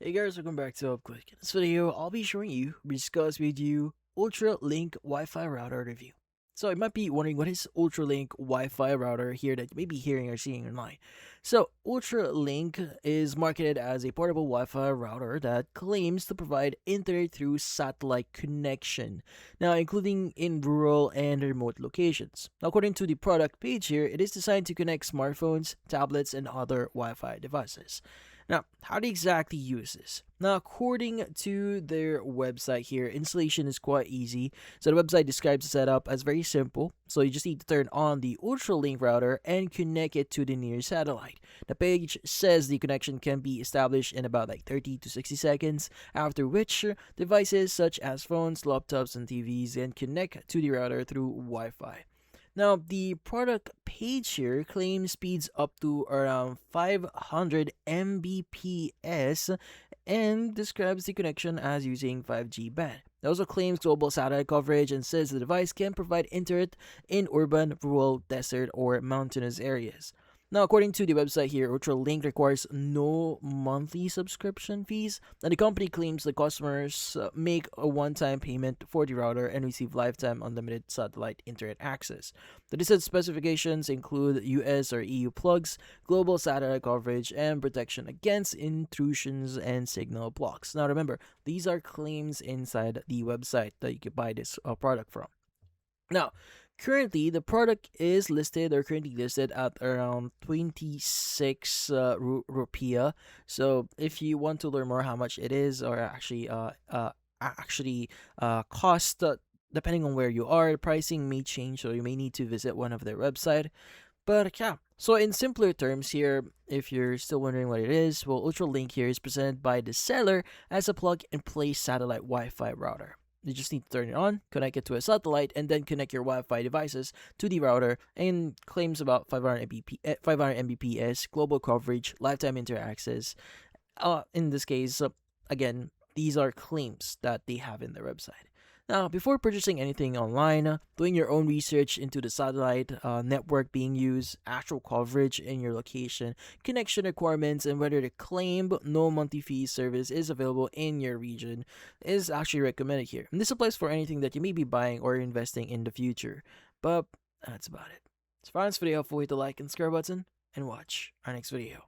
Hey guys, welcome back to UpClick. In this video, I'll be showing you, discuss with you, Ultra-Link Wi-Fi router review. So you might be wondering what is Ultra-Link Wi-Fi router here that you may be hearing or seeing online. So Ultra-Link is marketed as a portable Wi-Fi router that claims to provide internet through satellite connection, now including in rural and remote locations. Now, according to the product page here, it is designed to connect smartphones, tablets, and other Wi-Fi devices. Now, how to exactly use this? Now, according to their website here, installation is quite easy. So the website describes the setup as very simple. So you just need to turn on the Ultralink router and connect it to the nearest satellite. The page says the connection can be established in about like 30 to 60 seconds, after which devices such as phones, laptops, and TVs can connect to the router through Wi-Fi. Now, the product page here claims speeds up to around 500 Mbps and describes the connection as using 5G band. It also claims global satellite coverage and says the device can provide internet in urban, rural, desert, or mountainous areas. Now, according to the website here, Ultralink requires no monthly subscription fees, and the company claims the customers make a one-time payment for the router and receive lifetime unlimited satellite internet access. The listed specifications include US or EU plugs, global satellite coverage, and protection against intrusions and signal blocks. Now, remember, these are claims inside the website that you can buy this product from. Now, currently the product is listed or currently listed at around 26 rupiah. So if you want to learn more how much it is or actually cost, depending on where you are, pricing may change, so you may need to visit one of their website. But yeah, so in simpler terms here, if you're still wondering what it is, well, Ultralink here is presented by the seller as a plug-and-play satellite Wi-Fi router. You just need to turn it on, connect it to a satellite, and then connect your Wi-Fi devices to the router. And claims about 500 Mbps, global coverage, lifetime internet access. In this case, again, these are claims that they have in their website. Now, before purchasing anything online, doing your own research into the satellite network being used, actual coverage in your location, connection requirements, and whether the claimed no monthly fee service is available in your region is actually recommended here. And this applies for anything that you may be buying or investing in the future. But that's about it. So, if you found this video helpful, hit the like and subscribe button and watch our next video.